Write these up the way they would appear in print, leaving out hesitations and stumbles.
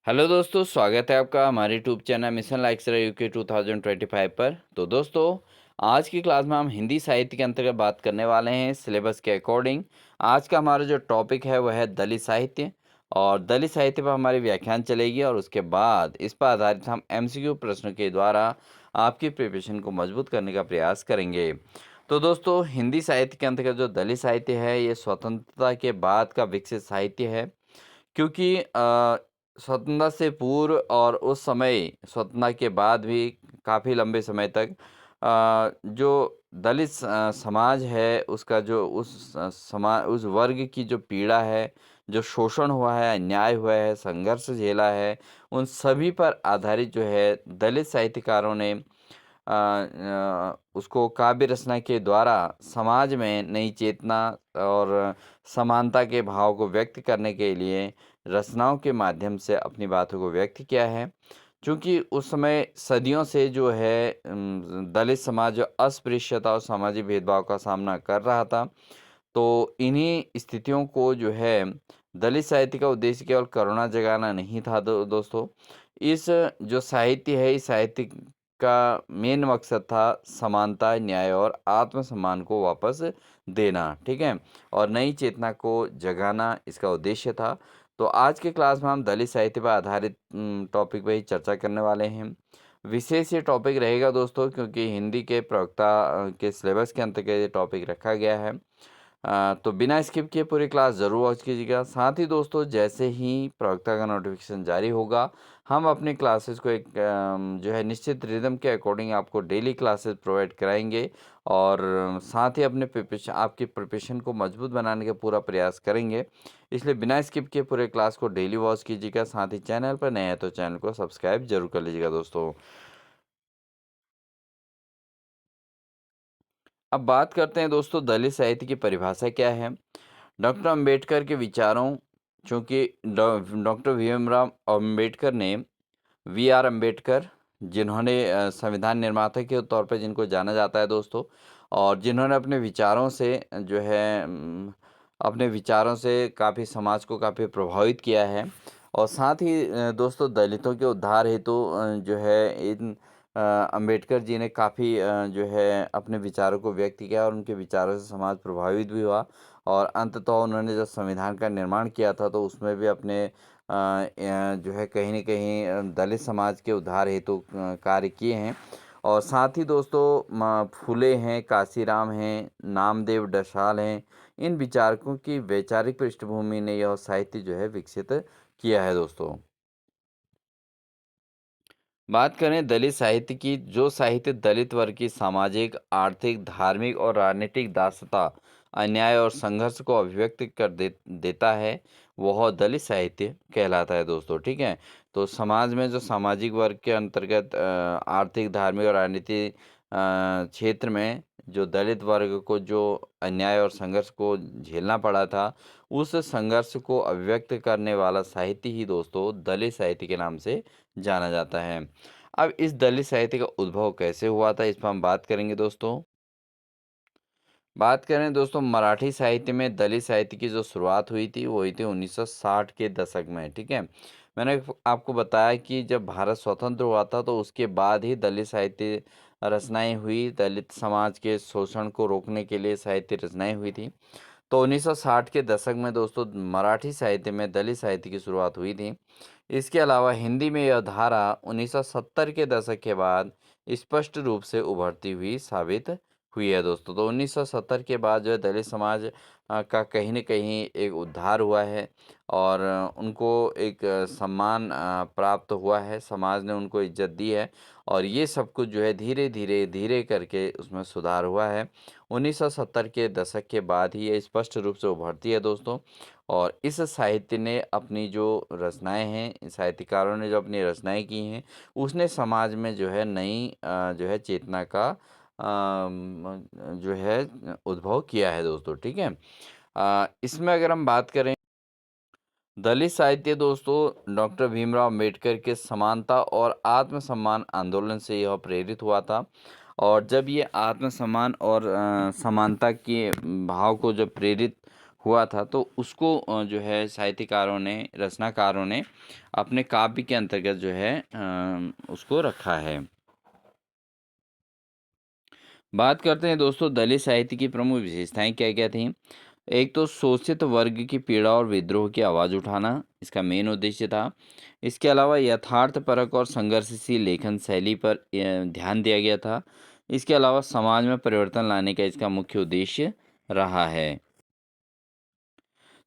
Hello दोस्तों, स्वागत है आपका हमारे YouTube channel mission likes UK 2025 पर। तो दोस्तों, आज की क्लास में हम हिंदी साहित्य के अंतर्गत बात करने वाले हैं सिलेबस के अकॉर्डिंग। आज का हमारा जो टॉपिक है वह है दलित साहित्य। और दलित साहित्य पर हमारी व्याख्यान चलेगी और उसके बाद इस पर आधारित हम एमसीक्यू प्रश्न के द्वारा आपकी प्रिपरेशन को मजबूत करने का प्रयास करेंगे। तो दोस्तों, हिंदी साहित्य के अंतर्गत जो दलित साहित्य है ये स्वतंत्रता के बाद का विकसित साहित्य है। क्योंकि स्वतंत्रता से पूर्व और उस समय स्वतंत्रता के बाद भी काफ़ी लंबे समय तक जो दलित समाज है उसका जो उस वर्ग की जो पीड़ा है, जो शोषण हुआ है, अन्याय हुआ है, संघर्ष झेला है, उन सभी पर आधारित जो है दलित साहित्यकारों ने उसको काव्य रचना के द्वारा समाज में नई चेतना और समानता के भाव को व्यक्त करने के लिए रचनाओं के माध्यम से अपनी बातों को व्यक्त किया है। चूँकि उस समय सदियों से जो है दलित समाज जो अस्पृश्यता और सामाजिक भेदभाव का सामना कर रहा था, तो इन्हीं स्थितियों को जो है दलित साहित्य का उद्देश्य केवल करुणा जगाना नहीं था दोस्तों। इस जो साहित्य है, इस साहित्य का मेन मकसद था समानता, न्याय और आत्मसम्मान को वापस देना, ठीक है? और नई चेतना को जगाना इसका उद्देश्य था। तो आज के क्लास में हम दलित साहित्य पर आधारित टॉपिक पे ही चर्चा करने वाले हैं। विशेष ये टॉपिक रहेगा दोस्तों, क्योंकि हिंदी के प्रवक्ता के सिलेबस के अंतर्गत ये टॉपिक रखा गया है। तो बिना स्किप किए पूरी क्लास ज़रूर वॉच कीजिएगा। साथ ही दोस्तों, जैसे ही प्रवक्ता का नोटिफिकेशन जारी होगा, हम अपनी क्लासेस को एक जो है निश्चित रिदम के अकॉर्डिंग आपको डेली क्लासेस प्रोवाइड कराएंगे। और साथ ही अपने प्रिपरेशन आपकी प्रिपरेशन को मजबूत बनाने का पूरा प्रयास करेंगे। इसलिए बिना स्किप किए पूरे क्लास को डेली वॉच कीजिएगा। साथ ही चैनल पर नए हैं तो चैनल को सब्सक्राइब जरूर कर लीजिएगा दोस्तों। अब बात करते हैं दोस्तों, दलित साहित्य की परिभाषा क्या है। डॉक्टर अंबेडकर के विचारों, चूँकि डॉक्टर भीमराव अंबेडकर ने वी आर अम्बेडकर, जिन्होंने संविधान निर्माता के तौर पे जिनको जाना जाता है दोस्तों, और जिन्होंने अपने विचारों से जो है अपने विचारों से काफ़ी समाज को काफ़ी प्रभावित किया है। और साथ ही दोस्तों, दलितों के उद्धार हेतु जो है इन अम्बेडकर जी ने काफ़ी जो है अपने विचारों को व्यक्त किया और उनके विचारों से समाज प्रभावित भी हुआ। और अंततः उन्होंने जब संविधान का निर्माण किया था तो उसमें भी अपने जो है कहीं न कहीं दलित समाज के उद्धार हेतु कार्य किए हैं। और साथ ही दोस्तों, फुले हैं, काशीराम हैं, नामदेव डसाल हैं, इन विचारकों की वैचारिक पृष्ठभूमि ने यह साहित्य जो है विकसित किया है दोस्तों। बात करें दलित साहित्य की, जो साहित्य दलित वर्ग की सामाजिक, आर्थिक, धार्मिक और राजनीतिक दासता, अन्याय और संघर्ष को अभिव्यक्त कर देता है, वह दलित साहित्य कहलाता है दोस्तों, ठीक है? तो समाज में जो सामाजिक वर्ग के अंतर्गत आर्थिक, धार्मिक और राजनीतिक क्षेत्र में जो दलित वर्ग को जो अन्याय और संघर्ष को झेलना पड़ा था, उस संघर्ष को अभिव्यक्त करने वाला साहित्य ही दोस्तों दलित साहित्य के नाम से जाना जाता है। अब इस दलित साहित्य का उद्भव कैसे हुआ था, इस पर हम बात करेंगे दोस्तों। बात करें दोस्तों, मराठी साहित्य में दलित साहित्य की जो शुरुआत हुई थी वो हुई थी 1960 के दशक में, ठीक है? मैंने आपको बताया कि जब भारत स्वतंत्र हुआ था तो उसके बाद ही दलित साहित्य रचनाएं हुई, दलित समाज के शोषण को रोकने के लिए साहित्य रचनाएं हुई थी। तो 1960 के दशक में दोस्तों मराठी साहित्य में दलित साहित्य की शुरुआत हुई थी। इसके अलावा हिंदी में यह धारा 1970 के दशक के बाद स्पष्ट रूप से उभरती हुई साबित हुई है दोस्तों। तो 1970 के बाद जो है दलित समाज का कहीं न कहीं एक उद्धार हुआ है। और उनको एक सम्मान प्राप्त हुआ है, समाज ने उनको इज़्ज़त दी है। और ये सब कुछ जो है धीरे-धीरे, धीरे करके उसमें सुधार हुआ है। 1970 के दशक के बाद ही ये स्पष्ट रूप से उभरती है दोस्तों। और इस साहित्य ने अपनी जो रचनाएँ हैं, इन साहित्यकारों ने जो अपनी रचनाएँ की हैं, उसने समाज में जो है नई जो है चेतना का जो है उद्भव किया है दोस्तों, ठीक है? इसमें अगर हम बात करें, दलित साहित्य दोस्तों डॉक्टर भीमराव अंबेडकर के समानता और आत्मसम्मान आंदोलन से यह प्रेरित हुआ था। और जब ये आत्मसम्मान और समानता के भाव को जब प्रेरित हुआ था, तो उसको जो है साहित्यकारों ने, रचनाकारों ने अपने काव्य के अंतर्गत जो है उसको रखा है। बात करते हैं दोस्तों दलित साहित्य की प्रमुख विशेषताएं क्या क्या थी। एक तो शोषित वर्ग की पीड़ा और विद्रोह की आवाज़ उठाना इसका मेन उद्देश्य था। इसके अलावा यथार्थपरक और संघर्षशील लेखन शैली पर ध्यान दिया गया था। इसके अलावा समाज में परिवर्तन लाने का इसका मुख्य उद्देश्य रहा है।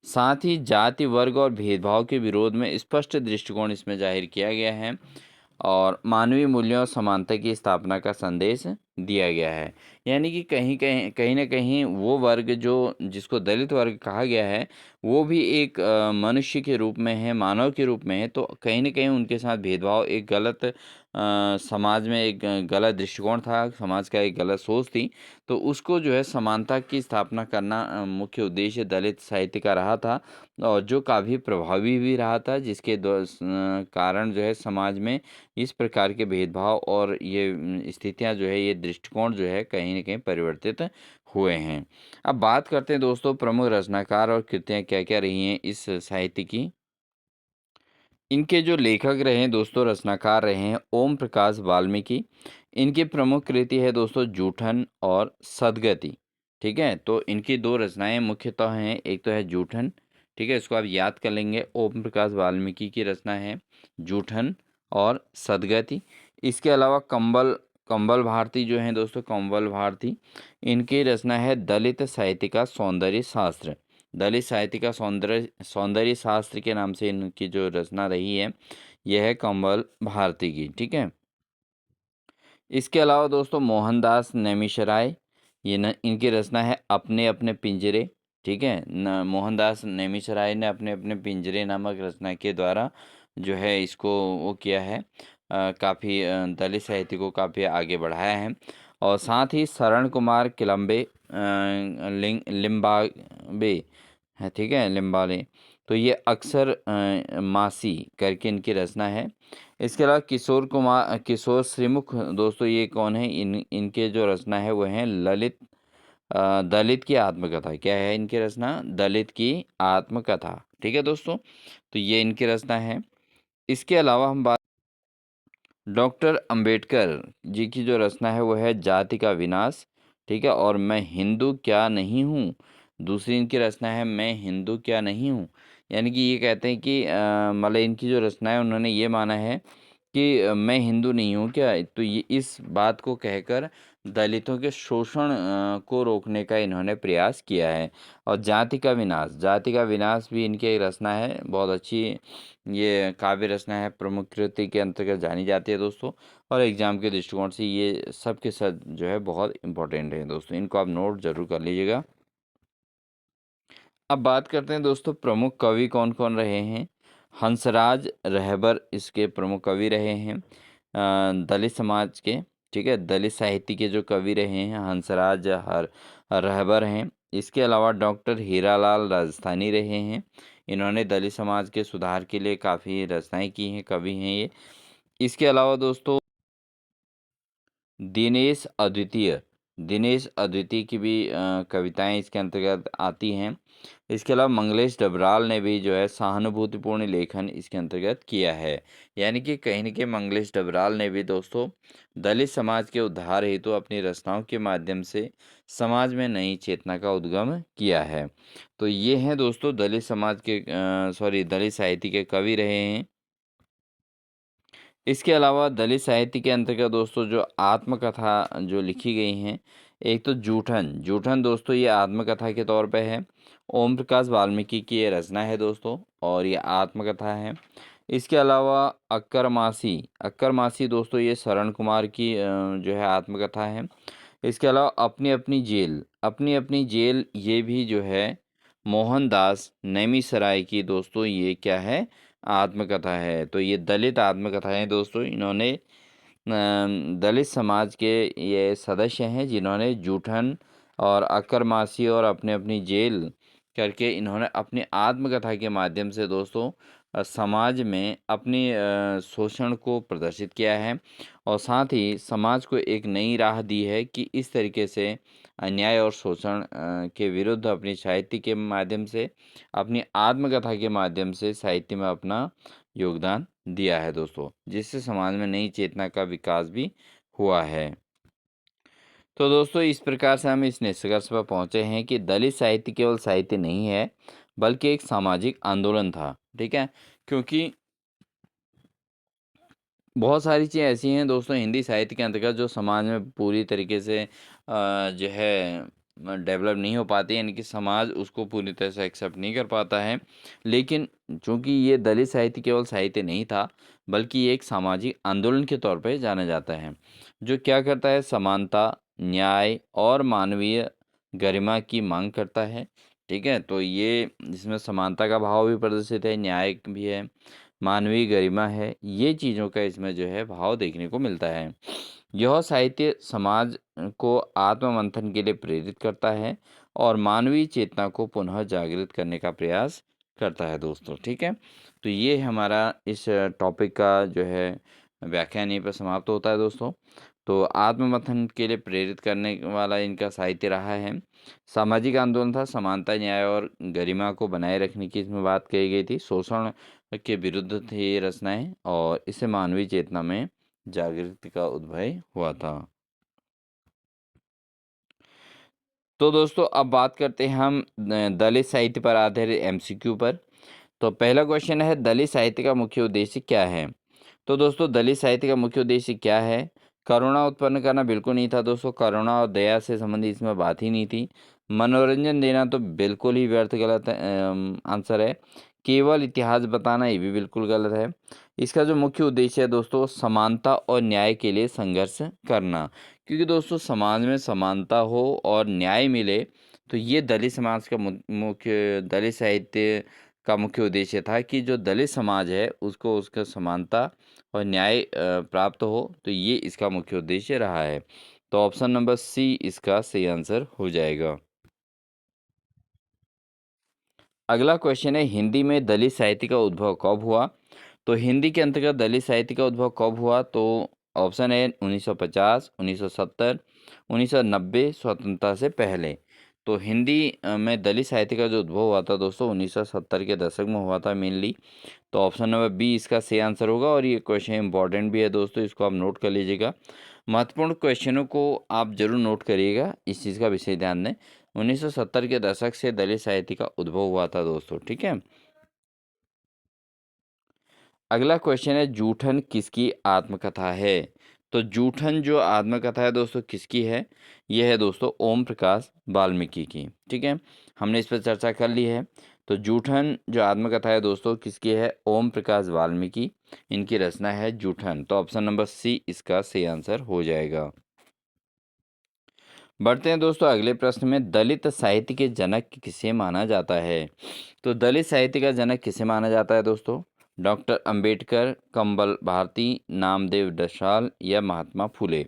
साथ ही जाति वर्ग और भेदभाव के विरोध में स्पष्ट दृष्टिकोण इसमें जाहिर किया गया है और मानवीय मूल्यों और समानता की स्थापना का संदेश दिया गया है। यानी कि कहीं कहीं कहीं ना कहीं वो वर्ग जो जिसको दलित वर्ग कहा गया है, वो भी एक मनुष्य के रूप में है, मानव के रूप में है। तो कहीं ना कहीं उनके साथ भेदभाव एक गलत समाज में एक गलत दृष्टिकोण था, समाज का एक गलत सोच थी। तो उसको जो है समानता की स्थापना करना मुख्य उद्देश्य दलित साहित्य का रहा था और जो काफ़ी प्रभावी भी रहा था, जिसके कारण जो है समाज में इस प्रकार के भेदभाव और ये स्थितियाँ जो है, ये दृष्टिकोण जो है कहीं न कहीं परिवर्तित हुए हैं। अब बात करते हैं दोस्तों प्रमुख रचनाकार और कृतियाँ क्या-क्या रही हैं इस साहित्य की। इनके जो लेखक रहे हैं दोस्तों, रचनाकार रहे हैं ओम प्रकाश वाल्मीकि। इनकी प्रमुख कृति है दोस्तों जूठन और सदगति। ठीक है, तो इनकी दो रचनाएं मुख्यतः हैं, एक तो है जूठन। ठीक है, इसको आप याद कर लेंगे, ओम प्रकाश वाल्मीकि की रचना है जूठन और सदगति। इसके अलावा कंबल कंबल भारती जो हैं दोस्तों, कंबल भारती, इनकी रचना है दलित साहित्य का सौंदर्य शास्त्र। दलित साहित्य का सौंदर्य सौंदर्य शास्त्र के नाम से इनकी जो रचना रही है, यह है कंवल भारती की। ठीक है, इसके अलावा दोस्तों मोहनदास नैमिषराय, ये न इनकी रचना है अपने अपने पिंजरे। ठीक है, न मोहनदास नैमिषराय ने अपने अपने पिंजरे नामक रचना के द्वारा जो है इसको वो किया है, काफ़ी दलित साहित्य को काफ़ी आगे बढ़ाया है। और साथ ही शरण कुमार किलम्बे लिम्बाबे है। ठीक है, लिम्बाले, तो ये अक्सर मासी करके इनकी रचना है। इसके अलावा किशोर श्रीमुख दोस्तों, ये कौन है, इनके जो रचना है वो है ललित दलित की आत्मकथा। क्या है इनकी रचना? दलित की आत्मकथा। ठीक है दोस्तों, तो ये इनकी रचना है। इसके अलावा हम बात डॉक्टर अंबेडकर जी की जो रचना है वो है जाति का विनाश। ठीक है, और मैं हिंदू क्या नहीं हूँ। दूसरी इनकी रचना है मैं हिंदू क्या नहीं हूँ। यानी कि ये कहते हैं कि मतलब इनकी जो रचना है उन्होंने ये माना है कि मैं हिंदू नहीं हूँ क्या। तो ये इस बात को कहकर दलितों के शोषण को रोकने का इन्होंने प्रयास किया है। और जाति का विनाश भी इनकी एक रचना है, बहुत अच्छी ये काव्य रचना है, प्रमुख कृति के अंतर्गत जानी जाती है दोस्तों। और एग्जाम के दृष्टिकोण से ये सब के सब जो है बहुत इंपॉर्टेंट है दोस्तों, इनको आप नोट जरूर कर लीजिएगा। अब बात करते हैं दोस्तों प्रमुख कवि कौन कौन रहे हैं। हंसराज रहबर इसके प्रमुख कवि रहे हैं, दलित समाज के। ठीक है, दलित साहित्य के जो कवि रहे हैं हंसराज हर रहबर हैं। इसके अलावा डॉक्टर हीरालाल राजस्थानी रहे हैं, इन्होंने दलित समाज के सुधार के लिए काफ़ी रचनाएं की हैं, कवि हैं ये। इसके अलावा दोस्तों दिनेश अद्वितीय दिनेश अद्वितीय की भी कविताएं इसके अंतर्गत आती हैं। इसके अलावा मंगलेश डबराल ने भी जो है सहानुभूतिपूर्ण लेखन इसके अंतर्गत किया है। यानी कि कहीं न कहीं मंगलेश डबराल ने भी दोस्तों दलित समाज के उद्धार हेतु अपनी रचनाओं के माध्यम से समाज में नई चेतना का उद्गम किया है। तो ये हैं दोस्तों दलित समाज के दलित साहित्य के कवि रहे हैं। इसके अलावा दलित साहित्य के अंतर्गत दोस्तों जो आत्मकथा जो लिखी गई हैं, एक तो जूठन जूठन दोस्तों ये आत्मकथा के तौर पे है। ओम प्रकाश वाल्मीकि की ये रचना है दोस्तों और ये आत्मकथा है। इसके अलावा अक्कर मासी दोस्तों ये शरण कुमार की जो है आत्मकथा है। इसके अलावा अपनी अपनी जेल ये भी जो है मोहनदास नैमिषराय की दोस्तों ये क्या है, आत्मकथा है। तो ये दलित आत्मकथाएं दोस्तों, इन्होंने दलित समाज के ये सदस्य हैं जिन्होंने जूठन और अक्कर मासी और अपनी अपनी जेल करके इन्होंने अपनी आत्मकथा के माध्यम से दोस्तों समाज में अपनी शोषण को प्रदर्शित किया है और साथ ही समाज को एक नई राह दी है कि इस तरीके से अन्याय और शोषण के विरुद्ध अपनी साहित्य के माध्यम से, अपनी आत्मकथा के माध्यम से साहित्य में अपना योगदान दिया है दोस्तों, जिससे समाज में नई चेतना का विकास भी हुआ है। तो दोस्तों इस प्रकार से हम इस निष्कर्ष पर पहुंचे हैं कि दलित साहित्य केवल साहित्य नहीं है, बल्कि एक सामाजिक आंदोलन था। ठीक है, क्योंकि बहुत सारी चीज़ें ऐसी हैं दोस्तों हिंदी साहित्य के अंतर्गत जो समाज में पूरी तरीके से जो है डेवलप नहीं हो पाती, यानी कि समाज उसको पूरी तरह से एक्सेप्ट नहीं कर पाता है। लेकिन चूंकि ये दलित साहित्य केवल साहित्य नहीं था, बल्कि ये एक सामाजिक आंदोलन के तौर पर जाना जाता है, जो क्या करता है, समानता, न्याय और मानवीय गरिमा की मांग करता है। ठीक है, तो ये इसमें समानता का भाव भी प्रदर्शित है, न्याय भी है, मानवीय गरिमा है, ये चीज़ों का इसमें जो है भाव देखने को मिलता है। यह साहित्य समाज को आत्ममंथन के लिए प्रेरित करता है और मानवीय चेतना को पुनः जागृत करने का प्रयास करता है दोस्तों। ठीक है, तो ये हमारा इस टॉपिक का जो है व्याख्यान यहीं पर समाप्त होता है दोस्तों। तो आत्ममंथन के लिए प्रेरित करने वाला इनका साहित्य रहा है। सामाजिक आंदोलन था, समानता, न्याय और गरिमा को बनाए रखने की इसमें बात कही गई थी। शोषण के विरुद्ध थी ये रचनाएं और इससे मानवीय चेतना में जागृति का उद्भव हुआ था। तो दोस्तों अब बात करते हैं हम दलित साहित्य पर आधारित एमसीक्यू पर। तो पहला क्वेश्चन है, दलित साहित्य का मुख्य उद्देश्य क्या है? तो दोस्तों दलित साहित्य का मुख्य उद्देश्य क्या है? करुणा उत्पन्न करना बिल्कुल नहीं था दोस्तों, करुणा और दया से संबंधित इसमें बात ही नहीं थी। मनोरंजन देना तो बिल्कुल ही व्यर्थ गलत है, आंसर है। केवल इतिहास बताना ये भी बिल्कुल गलत है। इसका जो मुख्य उद्देश्य है दोस्तों, समानता और न्याय के लिए संघर्ष करना, क्योंकि दोस्तों समाज में समानता हो और न्याय मिले, तो ये दलित समाज का मुख्य दलित साहित्य का मुख्य उद्देश्य था कि जो दलित समाज है उसको उसका समानता और न्याय प्राप्त हो, तो ये इसका मुख्य उद्देश्य रहा है। तो ऑप्शन नंबर सी इसका सही आंसर हो जाएगा। अगला क्वेश्चन है, हिंदी में दलित साहित्य का उद्भव कब हुआ? तो हिंदी के अंतर्गत दलित साहित्य का उद्भव कब हुआ? तो ऑप्शन है 1950, 1970, 1990, स्वतंत्रता से पहले। तो हिंदी में दलित साहित्य का जो उद्भव हुआ था दोस्तों 1970 के दशक में हुआ था मेनली। तो ऑप्शन नंबर बी इसका सही आंसर होगा और ये क्वेश्चन इंपॉर्टेंट भी है दोस्तों, इसको आप नोट कर लीजिएगा। महत्वपूर्ण क्वेश्चनों को आप जरूर नोट करिएगा, इस चीज़ का विशेष ध्यान दें। 1970 के दशक से दलित साहित्य का उद्भव हुआ था दोस्तों। ठीक है, अगला क्वेश्चन है, जूठन किसकी आत्मकथा है? तो जूठन जो आत्मकथा है दोस्तों किसकी है? यह है दोस्तों ओम प्रकाश वाल्मीकि की। ठीक है, हमने इस पर चर्चा कर ली है। तो जूठन जो आत्मकथा है दोस्तों किसकी है? ओम प्रकाश वाल्मीकि, इनकी रचना है जूठन। तो ऑप्शन नंबर सी इसका सही आंसर हो जाएगा। बढ़ते हैं दोस्तों अगले प्रश्न में, दलित साहित्य के जनक किसे माना जाता है? तो दलित साहित्य का जनक किसे माना जाता है दोस्तों? डॉक्टर अंबेडकर, कम्बल भारती, नामदेव डसाल या महात्मा फुले?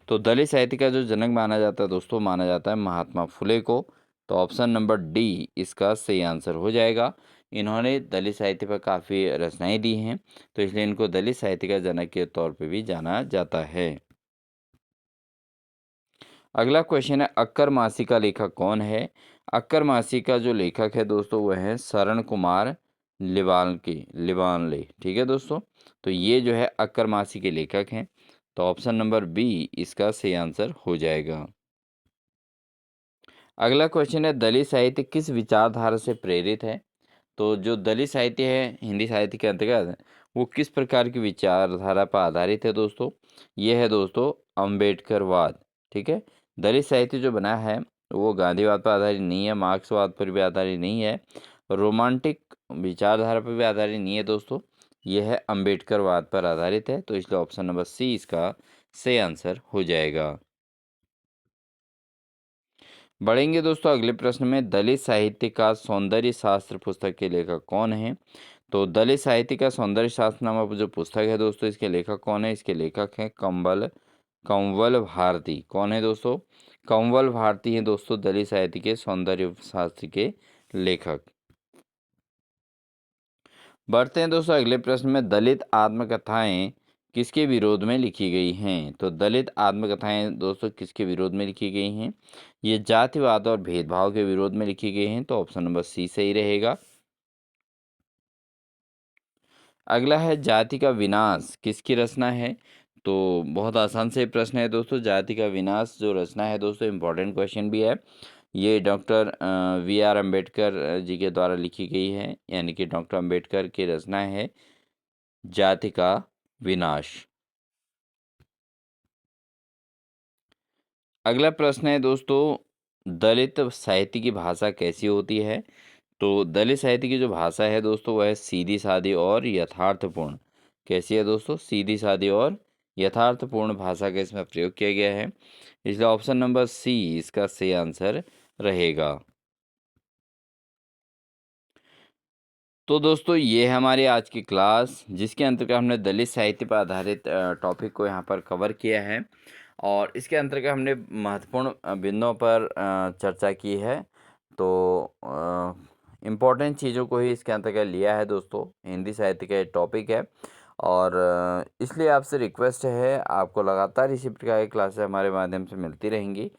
तो दलित साहित्य का जो जनक माना जाता है दोस्तों, माना जाता है महात्मा फुले को। तो ऑप्शन नंबर डी इसका सही आंसर हो जाएगा। इन्होंने दलित साहित्य पर काफ़ी रचनाएं दी हैं, तो इसलिए इनको दलित साहित्य का जनक के तौर पर भी जाना जाता है। अगला क्वेश्चन है, अक्कर मासी का लेखक कौन है? अक्कर मासी का जो लेखक है दोस्तों वह है शरण कुमार लिबानले। ठीक है दोस्तों, तो ये जो है अक्कर मासी के लेखक हैं। तो ऑप्शन नंबर बी इसका सही आंसर हो जाएगा। अगला क्वेश्चन है, दलित साहित्य किस विचारधारा से प्रेरित है? तो जो दलित साहित्य है हिंदी साहित्य के अंतर्गत, वो किस प्रकार की विचारधारा पर आधारित है दोस्तों? ये है दोस्तों अम्बेडकरवाद। ठीक है, दलित साहित्य जो बना है वो गांधीवाद पर आधारित नहीं है, मार्क्सवाद पर भी आधारित नहीं है, रोमांटिक विचारधारा पर भी आधारित नहीं है दोस्तों। यह है अम्बेडकरवाद पर आधारित है, तो इसलिए ऑप्शन नंबर सी इसका सही आंसर हो जाएगा। बढ़ेंगे दोस्तों अगले प्रश्न में, दलित साहित्य का सौंदर्य शास्त्र पुस्तक के लेखक कौन है? तो दलित साहित्य का सौंदर्य शास्त्र नामक जो पुस्तक है दोस्तों, इसके लेखक कौन है? इसके लेखक हैं कंवल भारती। कौन है दोस्तों? कंवल भारती हैं दोस्तों दलित साहित्य के सौंदर्य शास्त्र के लेखक। बढ़ते हैं दोस्तों अगले प्रश्न में, दलित आत्मकथाएं किसके विरोध में लिखी गई हैं? तो दलित आत्मकथाएं दोस्तों किसके विरोध में लिखी गई हैं? ये जातिवाद और भेदभाव के विरोध में लिखी गई हैं, तो ऑप्शन नंबर सी सही रहेगा। अगला है, जाति का विनाश किसकी रचना है? तो बहुत आसान से प्रश्न है दोस्तों। जाति का विनाश जो रचना है दोस्तों, इम्पोर्टेंट क्वेश्चन भी है। ये doctor V are Ambedkar ji के द्वारा लिखी गई है, यानी कि डॉक्टर अम्बेडकर की रचना है जाति का विनाश। अगला प्रश्न है दोस्तों, दलित साहित्य की भाषा कैसी होती है? तो दलित साहित्य की जो भाषा है दोस्तों, वह है सीधी सादी और यथार्थपूर्ण। कैसी है दोस्तों? सीधी सादी और यथार्थपूर्ण भाषा का इसमें प्रयोग किया गया है, इसलिए ऑप्शन नंबर सी इसका सही आंसर रहेगा। तो दोस्तों ये है हमारी आज की क्लास, जिसके अंतर्गत हमने दलित साहित्य पर आधारित टॉपिक को यहाँ पर कवर किया है, और इसके अंतर्गत हमने महत्वपूर्ण बिंदुओं पर चर्चा की है। तो इम्पोर्टेंट चीज़ों को ही इसके अंतर्गत लिया है दोस्तों। हिंदी साहित्य का टॉपिक है, और इसलिए आपसे रिक्वेस्ट है, आपको लगातार इसी प्रकार की क्लासेस हमारे माध्यम से मिलती रहेंगी।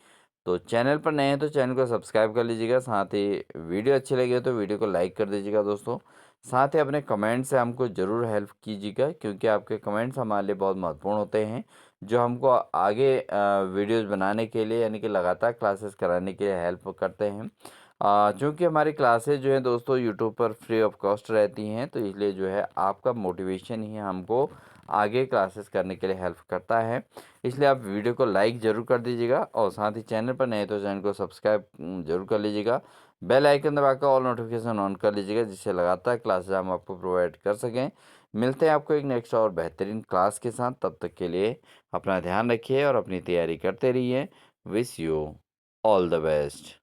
तो चैनल पर नए हैं तो चैनल को सब्सक्राइब कर लीजिएगा, साथ ही वीडियो अच्छी लगी तो वीडियो को लाइक कर दीजिएगा दोस्तों। साथ ही अपने कमेंट से हमको ज़रूर हेल्प कीजिएगा, क्योंकि आपके कमेंट्स हमारे लिए बहुत महत्वपूर्ण होते हैं, जो हमको आगे वीडियोस बनाने के लिए, यानी कि लगातार क्लासेस कराने के लिए हेल्प करते हैं। चूँकि हमारी क्लासेस जो है दोस्तों यूट्यूब पर फ्री ऑफ कॉस्ट रहती हैं, तो इसलिए जो है आपका मोटिवेशन ही हमको आगे क्लासेस करने के लिए हेल्प करता है। इसलिए आप वीडियो को लाइक ज़रूर कर दीजिएगा, और साथ ही चैनल पर नए तो चैनल को सब्सक्राइब ज़रूर कर लीजिएगा। बेल आइकन दबाकर ऑल नोटिफिकेशन ऑन कर लीजिएगा, जिससे लगातार क्लासेस हम आपको प्रोवाइड कर सकें। मिलते हैं आपको एक नेक्स्ट और बेहतरीन क्लास के साथ। तब तक के लिए अपना ध्यान रखिए और अपनी तैयारी करते रहिए। Wish you all the best.